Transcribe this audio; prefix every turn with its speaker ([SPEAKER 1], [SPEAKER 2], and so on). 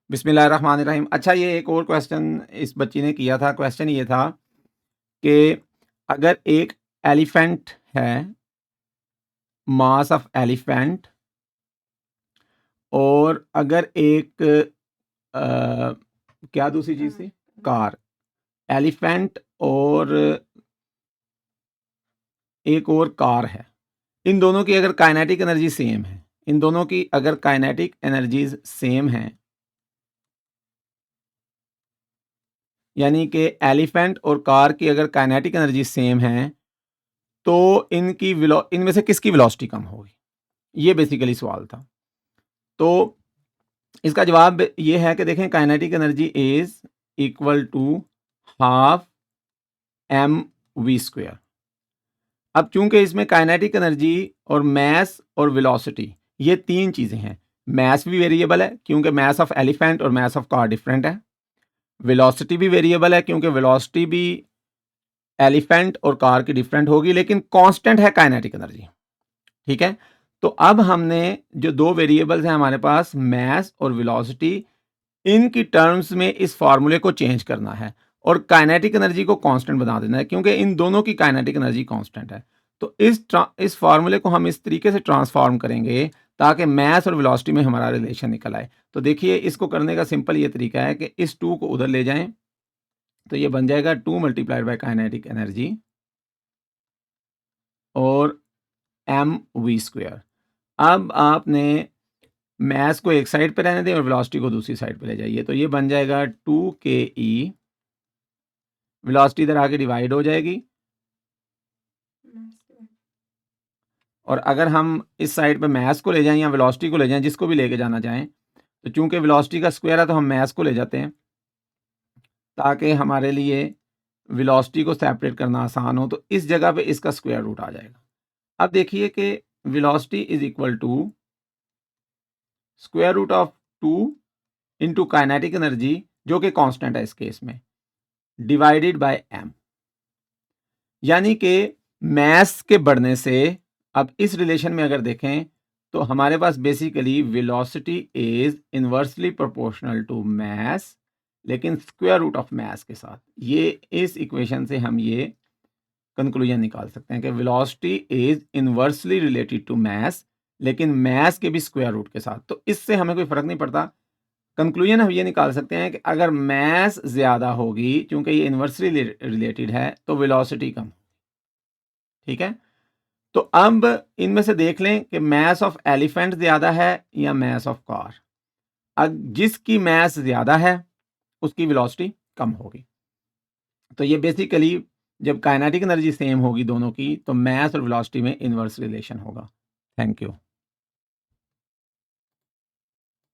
[SPEAKER 1] बिस्मिल्लाहिर्रहमानिर्रहीम। अच्छा, ये एक और क्वेश्चन इस बच्ची ने किया था। क्वेश्चन ये था कि अगर एक एलिफेंट है, मास ऑफ एलिफेंट, और अगर एक क्या दूसरी चीज थी, कार, एलिफेंट और एक और कार है, इन दोनों की अगर काइनेटिक एनर्जी सेम है, इन दोनों की अगर काइनेटिक एनर्जीज सेम है, यानी कि एलिफेंट और कार की अगर काइनेटिक एनर्जी सेम है, तो इनमें से किसकी वेलोसिटी कम होगी? ये बेसिकली सवाल था। तो इसका जवाब ये है कि देखें, kinetic energy is equal to half m v square. अब चूंकि इसमें काइनेटिक एनर्जी और मैस और वेलोसिटी ये तीन चीजें हैं। मैस भी वेरिएबल है क्योंकि मैस ऑफ एलिफेंट और मैस ऑफ कार डिफरेंट है। वेलोसिटी भी वेरिएबल है क्योंकि वेलोसिटी भी एलिफेंट और कार की डिफरेंट होगी, लेकिन कांस्टेंट है काइनेटिक एनर्जी। ठीक है, तो अब हमने जो दो वेरिएबल्स हैं हमारे पास, मैस और वेलोसिटी, इनकी टर्म्स में इस फार्मूले को चेंज करना है और काइनेटिक एनर्जी को कांस्टेंट बना देना है, क्योंकि इन दोनों की काइनेटिक एनर्जी कांस्टेंट है। तो इस फार्मूले को हम इस तरीके से ट्रांसफॉर्म करेंगे ताकि मैस और वेलोसिटी में हमारा रिलेशन निकल आए। तो देखिए, इसको करने का सिंपल ये तरीका है कि इस 2 को उधर ले जाएं, तो ये बन जाएगा 2 मल्टीप्लाइड बाय काइनेटिक एनर्जी और एम वी स्क्वायर। अब आपने मैस को एक साइड पे रहने दें और वेलोसिटी को दूसरी साइड पे ले जाइए, तो ये बन जाएगा 2ke। वेलोसिटी इधर आके डिवाइड हो जाएगी, और अगर हम इस साइड पे मैस को ले जाएं या वेलोसिटी को ले जाएं, जिसको भी लेके जाना चाहें, तो चूंकि वेलोसिटी का स्क्वायर है तो हम मैस को ले जाते हैं ताकि हमारे लिए वेलोसिटी को सेपरेट करना आसान हो। तो इस जगह पे इसका स्क्वायर रूट आ जाएगा। अब देखिए कि velocity is equal to square root of 2 into kinetic energy, जो कि कांस्टेंट है इस केस में, डिवाइडेड बाय एम। यानी कि मैस के बढ़ने से, अब इस रिलेशन में अगर देखें तो हमारे पास basically velocity is inversely proportional to mass, लेकिन स्क्वायर रूट ऑफ मैस के साथ। ये इस इक्वेशन से हम ये कंक्लूजन निकाल सकते हैं कि velocity is inversely related to mass, लेकिन मैस के भी स्क्वायर रूट के साथ। तो इससे हमें कोई फर्क नहीं पड़ता। कंक्लूजन हम ये निकाल सकते हैं कि अगर मैस ज्यादा होगी, क्योंकि ये इनवर्सली रिलेटेड है, तो वेलोसिटी कम। ठीक है, तो अब इनमें से देख लें कि मैस ऑफ एलिफेंट ज्यादा है या मैस ऑफ कार। अब जिसकी मैस ज्यादा है उसकी वेलोसिटी कम होगी। तो ये बेसिकली जब काइनेटिक एनर्जी सेम होगी दोनों की, तो मैस और वेलोसिटी में इनवर्स रिलेशन होगा। Thank you.